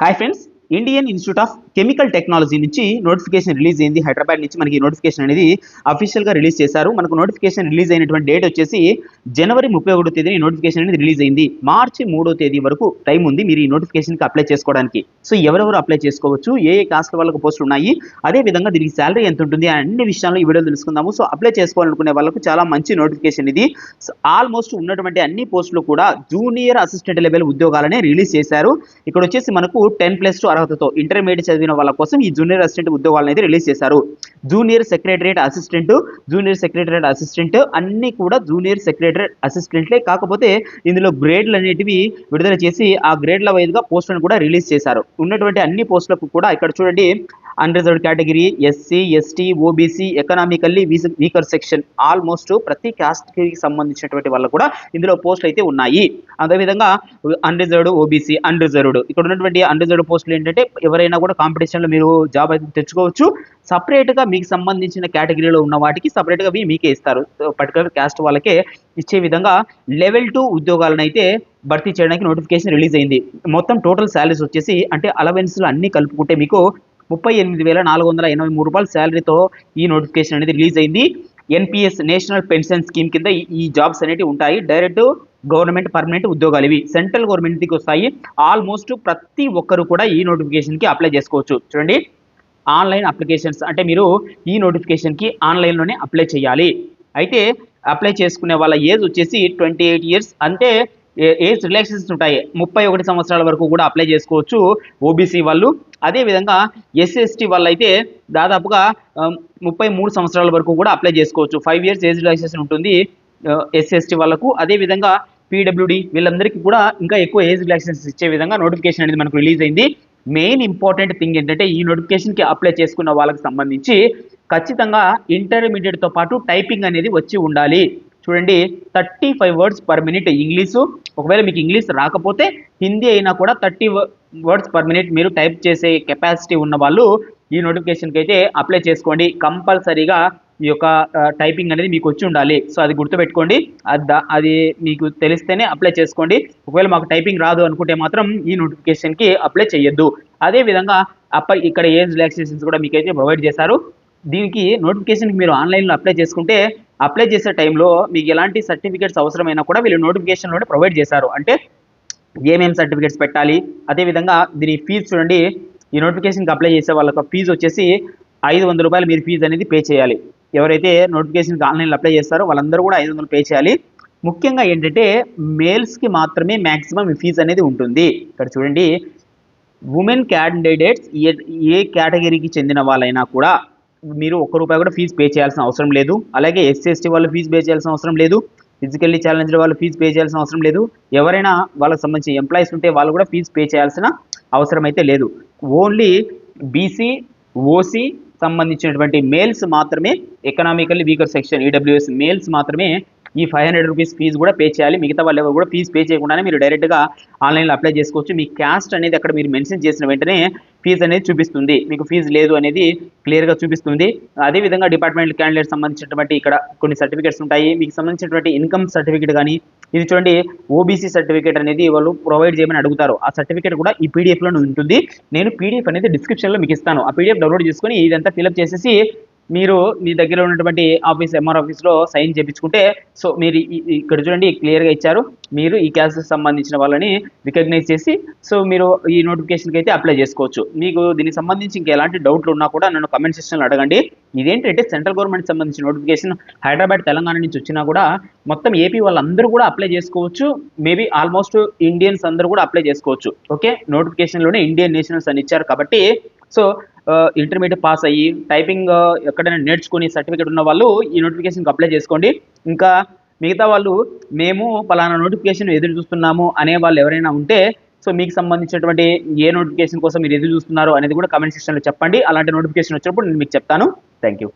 Hi friends, Indian institute of chemical technology నుంచి notification release అయింది. హైదరాబాద్ నుంచి మనకి నోటిఫికేషన్ అనేది అఫీషియల్గా రిలీజ్ చేశారు. మనకు నోటిఫికేషన్ రిలీజ్ అయినటువంటి డేట్ వచ్చేసి జనవరి 31వ తేదీని నోటిఫికేషన్ అనేది రిలీజ్ అయింది. మార్చి 3వ తేదీ వరకు టైం ఉంది మీరు ఈ నోటిఫికేషన్కి అప్లై చేసుకోవడానికి. సో ఎవరెవరు అప్లై చేసుకోవచ్చు, ఏ కాస్ట్ వాళ్ళకు పోస్టులు ఉన్నాయి, అదేవిధంగా దీనికి శాలరీ ఎంత ఉంటుంది, అన్ని విషయాల్లో ఈ వీడియో తెలుసుకుందాము. సో అప్లై చేసుకోవాలనుకునే వాళ్ళకు చాలా మంచి నోటిఫికేషన్ ఇది. ఆల్మోస్ట్ ఉన్నటువంటి అన్ని పోస్టులు కూడా జూనియర్ అసిస్టెంట్ లెవెల్ ఉద్యోగాలనే రిలీజ్ చేశారు. ఇక్కడ వచ్చేసి మనకు 10+2 అర్హతతో ఇంటర్మీడియట్ చదివిన వాళ్ళ కోసం ఈ జూనియర్ అసిస్టెంట్ ఉద్యోగాలను అయితే రిలీజ్ చేశారు. జూనియర్ సెక్రటరియట్ అసిస్టెంట్ అన్ని కూడా జూనియర్ సెక్రటరియట్ అసిస్టెంట్లే. కాకపోతే ఇందులో గ్రేడ్లు అనేటివి విడుదల చేసి ఆ గ్రేడ్ల వైజ్గా పోస్టులను కూడా రిలీజ్ చేశారు. ఉన్నటువంటి అన్ని పోస్టులకు కూడా ఇక్కడ చూడండి, unreserved category, SC, ST, OBC, economically weaker section, almost ప్రతి క్యాస్ట్కి సంబంధించినటువంటి వాళ్ళు కూడా ఇందులో పోస్టులు అయితే ఉన్నాయి. అదేవిధంగా అన్రిజర్వ్డ్, ఓబీసీ, అన్రిజర్వ్డ్, ఇక్కడ ఉన్నటువంటి అన్రిజర్వ్డ్ పోస్టులు ఏంటంటే ఎవరైనా కూడా కాంపిటీషన్లో మీరు జాబ్ అయితే తెచ్చుకోవచ్చు. సపరేట్గా మీకు సంబంధించిన కేటగిరీలో ఉన్న వాటికి సపరేట్గా మీకే ఇస్తారు. పర్టికులర్ క్యాస్ట్ వాళ్ళకే ఇచ్చే విధంగా లెవెల్ 2 ఉద్యోగాలను అయితే భర్తీ చేయడానికి నోటిఫికేషన్ రిలీజ్ అయింది. మొత్తం టోటల్ శాలరీస్ వచ్చేసి అంటే అలవెన్స్లు అన్నీ కలుపుకుంటే మీకు 38,483 రూపాయల శాలరీతో ఈ నోటిఫికేషన్ అనేది రిలీజ్ అయింది. ఎన్పిఎస్ నేషనల్ పెన్షన్ స్కీమ్ కింద ఈ జాబ్స్ అనేవి ఉంటాయి. డైరెక్ట్ గవర్నమెంట్ పర్మనెంట్ ఉద్యోగాలు ఇవి సెంట్రల్ గవర్నమెంట్కి వస్తాయి. ఆల్మోస్ట్ ప్రతి ఒక్కరు కూడా ఈ నోటిఫికేషన్కి అప్లై చేసుకోవచ్చు. చూడండి, ఆన్లైన్ అప్లికేషన్స్ అంటే మీరు ఈ నోటిఫికేషన్కి ఆన్లైన్లోనే అప్లై చేయాలి. అయితే అప్లై చేసుకునే వాళ్ళ ఏజ్ వచ్చేసి 28 ఇయర్స్, అంటే ఏజ్ రిలాక్సేషన్స్ ఉంటాయి. 31 సంవత్సరాల వరకు కూడా అప్లై చేసుకోవచ్చు ఓబీసీ వాళ్ళు. అదేవిధంగా ఎస్సీ వాళ్ళు అయితే దాదాపుగా 33 సంవత్సరాల వరకు కూడా అప్లై చేసుకోవచ్చు. 5 ఇయర్స్ ఏజ్ రిలాక్సేషన్ ఉంటుంది ఎస్సీ వాళ్ళకు. అదేవిధంగా పీడబ్ల్యూడి వీళ్ళందరికీ కూడా ఇంకా ఎక్కువ ఏజ్ రిలాక్సేషన్స్ ఇచ్చే విధంగా నోటిఫికేషన్ అనేది మనకు రిలీజ్ అయింది. మెయిన్ ఇంపార్టెంట్ థింగ్ ఏంటంటే ఈ నోటిఫికేషన్కి అప్లై చేసుకున్న వాళ్ళకి సంబంధించి ఖచ్చితంగా ఇంటర్మీడియట్తో పాటు టైపింగ్ అనేది వచ్చి ఉండాలి. చూడండి, 35 వర్డ్స్ పర్ మినిట్ ఇంగ్లీషు. ఒకవేళ మీకు ఇంగ్లీష్ రాకపోతే హిందీ అయినా కూడా 30 వర్డ్స్ పర్ మినిట్ మీరు టైప్ చేసే కెపాసిటీ ఉన్న వాళ్ళు ఈ నోటిఫికేషన్కి అయితే అప్లై చేసుకోండి. కంపల్సరీగా ఈ యొక్క టైపింగ్ అనేది మీకు వచ్చి ఉండాలి. సో అది గుర్తుపెట్టుకోండి, అది మీకు తెలిస్తేనే అప్లై చేసుకోండి. ఒకవేళ మాకు టైపింగ్ రాదు అనుకుంటే మాత్రం ఈ నోటిఫికేషన్కి అప్లై చేయొద్దు. అదేవిధంగా ఇక్కడ ఏజ్ రిలాక్సేషన్స్ కూడా మీకైతే ప్రొవైడ్ చేశారు. దీనికి నోటిఫికేషన్కి మీరు ఆన్లైన్లో అప్లై చేసుకుంటే అప్లై చేసే టైంలో మీకు ఎలాంటి సర్టిఫికేట్స్ అవసరమైనా కూడా వీళ్ళు నోటిఫికేషన్లోనే ప్రొవైడ్ చేశారు. అంటే ఏమేమి సర్టిఫికేట్స్ పెట్టాలి, అదేవిధంగా దీని ఫీజు చూడండి. ఈ నోటిఫికేషన్కి అప్లై చేసే వాళ్ళకి ఫీజు వచ్చేసి 500 రూపాయలు మీరు ఫీజు అనేది పే చేయాలి. ఎవరైతే నోటిఫికేషన్కి ఆన్లైన్లో అప్లై చేస్తారో వాళ్ళందరూ కూడా 500 పే చేయాలి. ముఖ్యంగా ఏంటంటే మేల్స్కి మాత్రమే మ్యాక్సిమం ఈ ఫీజు అనేది ఉంటుంది. ఇక్కడ చూడండి, ఉమెన్ క్యాండిడేట్స్ ఏ కేటగిరీకి చెందిన వాళ్ళైనా కూడా మీరు ₹1 కూడా ఫీజు పే చేయాల్సిన అవసరం లేదు. అలాగే ఎస్సీ వాళ్ళు ఫీజు పే చేయాల్సిన అవసరం లేదు. ఫిజికల్లీ ఛాలెంజ్డ్ వాళ్ళు ఫీజు పే చేయాల్సిన అవసరం లేదు. ఎవరైనా వాళ్ళకి సంబంధించిన ఎంప్లాయీస్ ఉంటే వాళ్ళు కూడా ఫీజు పే చేయాల్సిన అవసరం అయితే లేదు. ఓన్లీ బీసీ, ఓసీ సంబంధించినటువంటి మేల్స్ మాత్రమే, economically weaker section EWS males మాత్రమే ఈ 500 రూపీస్ ఫీజు కూడా పే చేయాలి. మిగతా వాళ్ళు ఎవరు కూడా ఫీజు పే చేయకుండానే మీరు డైరెక్ట్గా ఆన్లైన్లో అప్లై చేసుకోవచ్చు. మీ క్యాస్ట్ అనేది అక్కడ మీరు మెన్షన్ చేసిన వెంటనే ఫీజు అనేది చూపిస్తుంది. మీకు ఫీజు లేదు అనేది క్లియర్గా చూపిస్తుంది. అదేవిధంగా డిపార్ట్మెంట్ క్యాండిడేట్ సంబంధించినటువంటి ఇక్కడ కొన్ని సర్టిఫికేట్స్ ఉంటాయి. మీకు సంబంధించినటువంటి ఇన్కమ్ సర్టిఫికేట్ కానీ, ఇది చూడండి ఓబీసీ సర్టిఫికేట్ అనేది వాళ్ళు ప్రొవైడ్ చేయమని అడుగుతారు. ఆ సర్టిఫికేట్ కూడా ఈ పీడిఎఫ్లో ఉంటుంది. నేను పీడిఎఫ్ అనేది డిస్క్రిప్షన్లో మీకు ఇస్తాను. ఆ పీడిఎఫ్ డౌన్లోడ్ చేసుకొని ఇదంతా ఫిల్అప్ చేసేసి మీరు మీ దగ్గర ఉన్నటువంటి ఎంఆర్ ఆఫీస్లో సైన్ చేయించుకుంటే, సో మీరు ఇక్కడ చూడండి క్లియర్గా ఇచ్చారు. మీరు ఈ క్యాస్ట్కి సంబంధించిన వాళ్ళని రికగ్నైజ్ చేసి సో మీరు ఈ నోటిఫికేషన్కి అయితే అప్లై చేసుకోవచ్చు. మీకు దీనికి సంబంధించి ఇంకా ఎలాంటి డౌట్లు ఉన్నా కూడా నన్ను కమెంట్ సెక్షన్లో అడగండి. ఇదేంటంటే సెంట్రల్ గవర్నమెంట్ సంబంధించిన నోటిఫికేషన్ హైదరాబాద్, తెలంగాణ నుంచి వచ్చినా కూడా మొత్తం ఏపీ వాళ్ళందరూ కూడా అప్లై చేసుకోవచ్చు. మేబీ ఆల్మోస్ట్ ఇండియన్స్ అందరూ కూడా అప్లై చేసుకోవచ్చు. ఓకే, నోటిఫికేషన్లోనే ఇండియన్ నేషనల్స్ అని ఇచ్చారు కాబట్టి సో ఇంటర్మీడియట్ పాస్ అయ్యి టైపింగ్ ఎక్కడైనా నేర్చుకుని సర్టిఫికేట్ ఉన్న వాళ్ళు ఈ నోటిఫికేషన్కి అప్లై చేసుకోండి. ఇంకా మిగతా వాళ్ళు మేము పలానా నోటిఫికేషన్ ఎదురు చూస్తున్నాము అనే వాళ్ళు ఎవరైనా ఉంటే సో మీకు సంబంధించినటువంటి ఏ నోటిఫికేషన్ కోసం మీరు ఎదురు చూస్తున్నారో అనేది కూడా కామెంట్ సెక్షన్లో చెప్పండి. అలాంటి నోటిఫికేషన్ వచ్చినప్పుడు నేను మీకు చెప్తాను. Thank you.